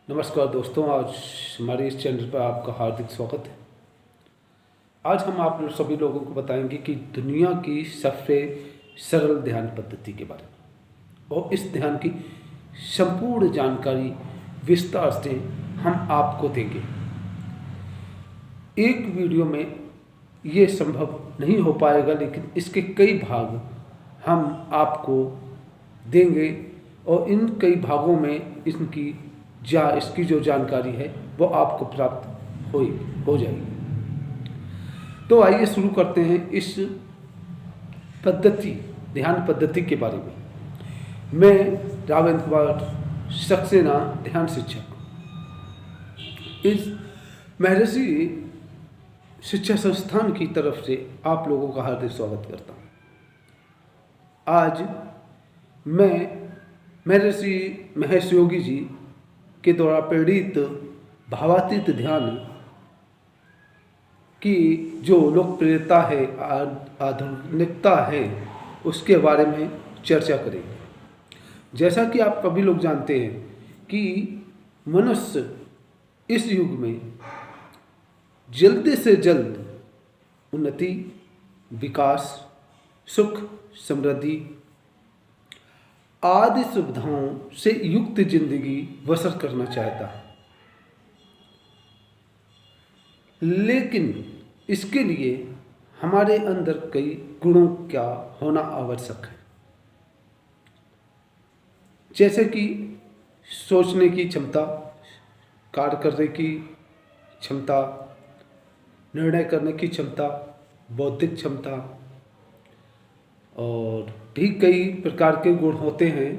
नमस्कार दोस्तों, आज हमारे इस चैनल पर आपका हार्दिक स्वागत है। आज हम आप सभी लोगों को बताएंगे कि दुनिया की सबसे सरल ध्यान पद्धति के बारे में, और इस ध्यान की संपूर्ण जानकारी विस्तार से हम आपको देंगे। एक वीडियो में ये संभव नहीं हो पाएगा, लेकिन इसके कई भाग हम आपको देंगे और इन कई भागों में इसकी जो जानकारी है वो आपको प्राप्त हो जाएगी। तो आइए शुरू करते हैं इस ध्यान पद्धति के बारे में। मैं रावेंद्र कुमार सक्सेना, ध्यान शिक्षक, इस महर्षि शिक्षा संस्थान की तरफ से आप लोगों का हार्दिक स्वागत करता हूँ। आज मैं महर्षि महेश योगी जी के द्वारा प्रेरित भावातीत ध्यान की जो लोकप्रियता है, आधुनिकता है, उसके बारे में चर्चा करेंगे। जैसा कि आप सभी लोग जानते हैं कि मनुष्य इस युग में जल्द से जल्द उन्नति, विकास, सुख, समृद्धि आदि सुविधाओं से युक्त जिंदगी बसर करना चाहता है, लेकिन इसके लिए हमारे अंदर कई गुणों का होना आवश्यक है, जैसे कि सोचने की क्षमता, कार्य करने की क्षमता, निर्णय करने की क्षमता, बौद्धिक क्षमता, और भी कई प्रकार के गुण होते हैं।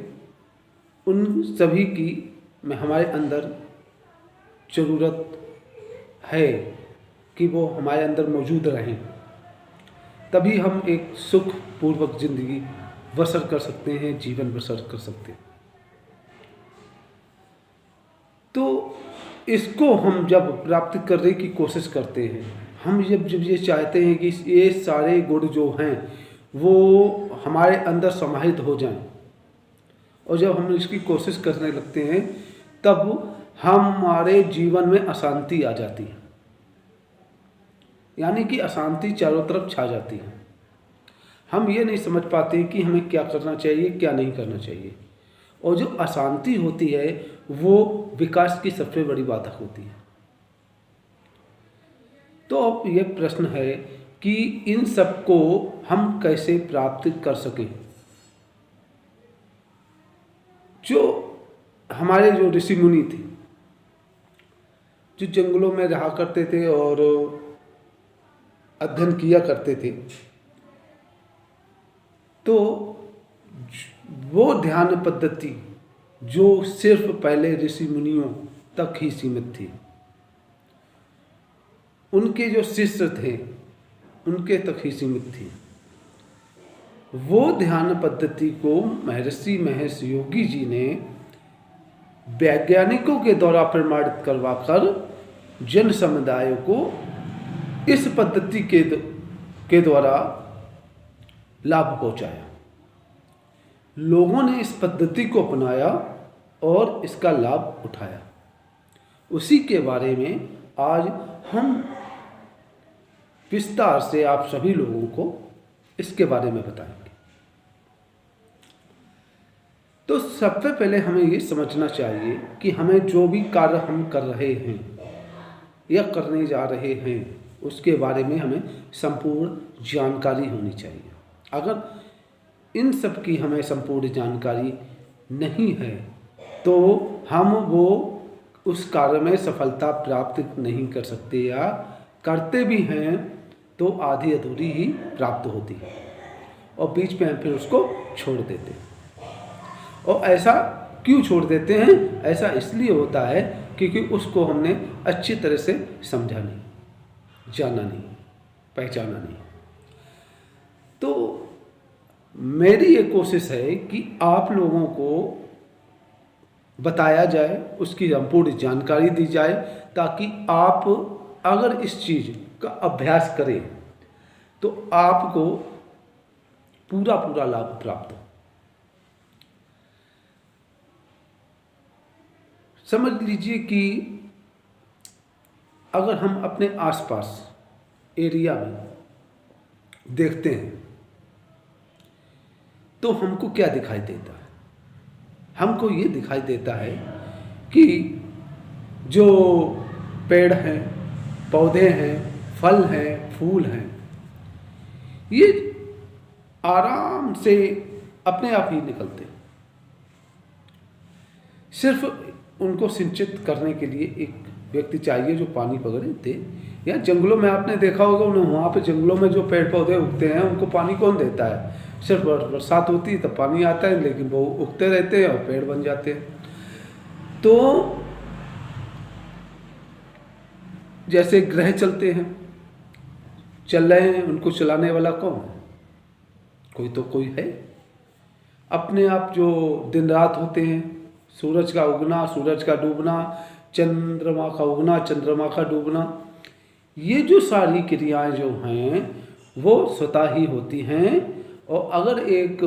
उन सभी की में हमारे अंदर ज़रूरत है कि वो हमारे अंदर मौजूद रहें, तभी हम एक सुखपूर्वक ज़िंदगी बसर कर सकते हैं, जीवन बसर कर सकते हैं। तो इसको हम जब प्राप्त करने की कोशिश करते हैं, हम जब ये चाहते हैं कि ये सारे गुण जो हैं वो हमारे अंदर समाहित हो जाएं, और जब हम इसकी कोशिश करने लगते हैं तब हमारे जीवन में अशांति आ जाती है, यानी कि अशांति चारों तरफ छा जाती है। हम ये नहीं समझ पाते कि हमें क्या करना चाहिए, क्या नहीं करना चाहिए, और जो अशांति होती है वो विकास की सबसे बड़ी बाधक होती है। तो अब ये प्रश्न है कि इन सब को हम कैसे प्राप्त कर सकें। जो हमारे जो ऋषि मुनि थे, जो जंगलों में रहा करते थे और अध्ययन किया करते थे, तो वो ध्यान पद्धति जो सिर्फ पहले ऋषि मुनियों तक ही सीमित थी, उनके जो शिष्य थे उनके तक ही सीमित थी, वो ध्यान पद्धति को महर्षि महेश योगी जी ने वैज्ञानिकों के द्वारा प्रमाणित करवाकर जन समुदाय को इस पद्धति के द्वारा लाभ पहुंचाया। लोगों ने इस पद्धति को अपनाया और इसका लाभ उठाया। उसी के बारे में आज हम विस्तार से आप सभी लोगों को इसके बारे में बताएंगे। तो सबसे पहले हमें ये समझना चाहिए कि हमें जो भी कार्य हम कर रहे हैं या करने जा रहे हैं, उसके बारे में हमें संपूर्ण जानकारी होनी चाहिए। अगर इन सब की हमें संपूर्ण जानकारी नहीं है तो हम उस कार्य में सफलता प्राप्त नहीं कर सकते, या करते भी हैं तो आधी अधूरी ही प्राप्त होती है और बीच में हम फिर उसको छोड़ देते हैं। और ऐसा क्यों छोड़ देते हैं? ऐसा इसलिए होता है क्योंकि उसको हमने अच्छी तरह से समझा नहीं, जाना नहीं, पहचाना नहीं। तो मेरी ये कोशिश है कि आप लोगों को बताया जाए, उसकी संपूर्ण जानकारी दी जाए, ताकि आप अगर इस चीज़ का अभ्यास करें तो आपको पूरा लाभ प्राप्त हो। समझ लीजिए कि अगर हम अपने आसपास एरिया में देखते हैं तो हमको क्या दिखाई देता है? हमको ये दिखाई देता है कि जो पेड़ हैं, पौधे हैं, फल हैं, फूल हैं, ये आराम से अपने आप ही निकलते हैं। सिर्फ उनको सिंचित करने के लिए एक व्यक्ति चाहिए जो पानी वगैरह दे। या जंगलों में आपने देखा होगा, उन्हें वहाँ पे जंगलों में जो पेड़ पौधे उगते हैं उनको पानी कौन देता है? सिर्फ बरसात होती है तब पानी आता है, लेकिन वो उगते रहते हैं और पेड़ बन जाते हैं। तो जैसे ग्रह चलते हैं, चल रहे हैं, उनको चलाने वाला कौन है? कोई तो कोई है। अपने आप जो दिन रात होते हैं, सूरज का उगना, सूरज का डूबना, चंद्रमा का उगना, चंद्रमा का डूबना, ये जो सारी क्रियाएं जो हैं वो स्वतः ही होती हैं। और अगर एक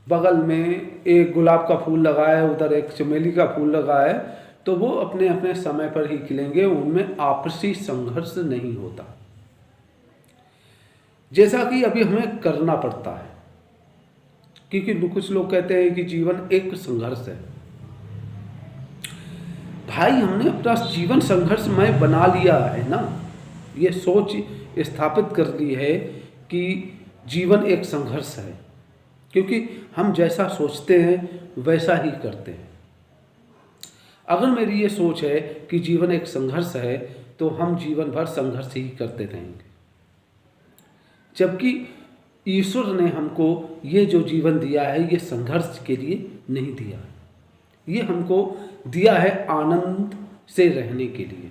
बगल में एक गुलाब का फूल लगाए, उधर एक चमेली का फूल लगाए, तो वो अपने अपने समय पर ही खिलेंगे, उनमें आपसी संघर्ष नहीं होता। जैसा कि अभी हमें करना पड़ता है, क्योंकि कुछ लोग कहते हैं कि जीवन एक संघर्ष है। भाई, हमने अपना जीवन संघर्षमय बना लिया है ना, ये सोच स्थापित कर ली है कि जीवन एक संघर्ष है, क्योंकि हम जैसा सोचते हैं वैसा ही करते हैं। अगर मेरी ये सोच है कि जीवन एक संघर्ष है तो हम जीवन भर संघर्ष ही करते रहेंगे, जबकि ईश्वर ने हमको ये जो जीवन दिया है ये संघर्ष के लिए नहीं दिया है, ये हमको दिया है आनंद से रहने के लिए।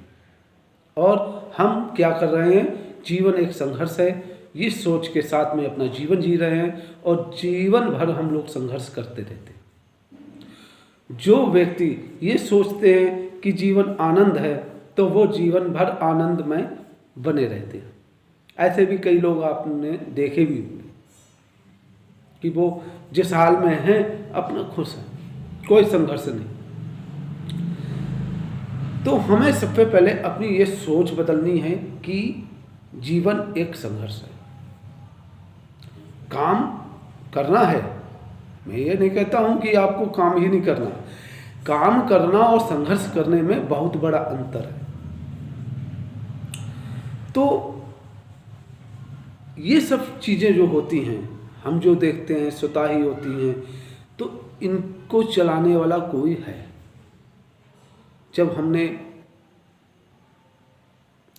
और हम क्या कर रहे हैं? जीवन एक संघर्ष है, इस सोच के साथ में अपना जीवन जी रहे हैं और जीवन भर हम लोग संघर्ष करते रहते हैं। जो व्यक्ति ये सोचते हैं कि जीवन आनंद है तो वो जीवन भर आनंद में बने रहते हैं। ऐसे भी कई लोग आपने देखे भी होंगे कि वो जिस हाल में हैं अपना खुश है, कोई संघर्ष नहीं। तो हमें सबसे पहले अपनी ये सोच बदलनी है कि जीवन एक संघर्ष है, काम करना है। मैं ये नहीं कहता हूं कि आपको काम ही नहीं करना, काम करना और संघर्ष करने में बहुत बड़ा अंतर है। तो ये सब चीज़ें जो होती हैं, हम जो देखते हैं स्वतः ही होती हैं, तो इनको चलाने वाला कोई है। जब हमने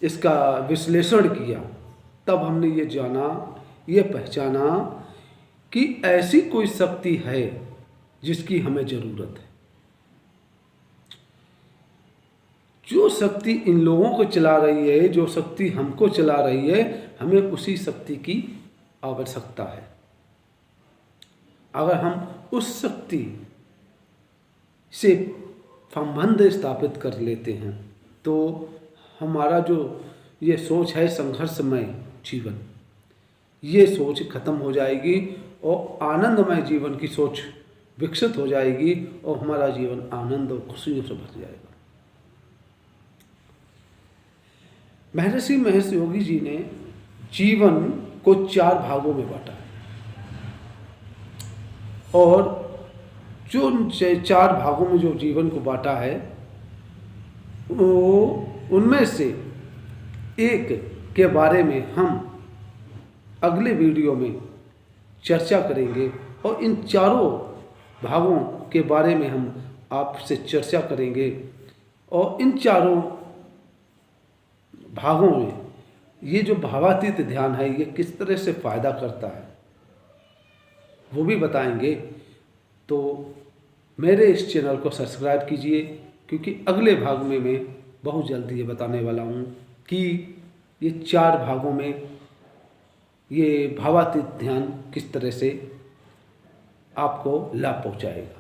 इसका विश्लेषण किया तब हमने ये जाना, ये पहचाना कि ऐसी कोई शक्ति है जिसकी हमें ज़रूरत है। जो शक्ति इन लोगों को चला रही है, जो शक्ति हमको चला रही है, हमें उसी शक्ति की आवश्यकता है। अगर हम उस शक्ति से संबंध स्थापित कर लेते हैं तो हमारा जो ये सोच है संघर्षमय जीवन, ये सोच खत्म हो जाएगी और आनंदमय जीवन की सोच विकसित हो जाएगी और हमारा जीवन आनंद और खुशियों से भर जाएगा। महर्षि महेश योगी जी ने जीवन को 4 भागों में बांटा है और जो 4 भागों में जो जीवन को बांटा है वो उनमें से एक के बारे में हम अगले वीडियो में चर्चा करेंगे और इन 4 भागों के बारे में हम आपसे चर्चा करेंगे और इन 4 भागों में ये जो भावातीत ध्यान है ये किस तरह से फ़ायदा करता है वो भी बताएंगे। तो मेरे इस चैनल को सब्सक्राइब कीजिए, क्योंकि अगले भाग में मैं बहुत जल्दी ये बताने वाला हूँ कि ये 4 भागों में ये भावातीत ध्यान किस तरह से आपको लाभ पहुँचाएगा।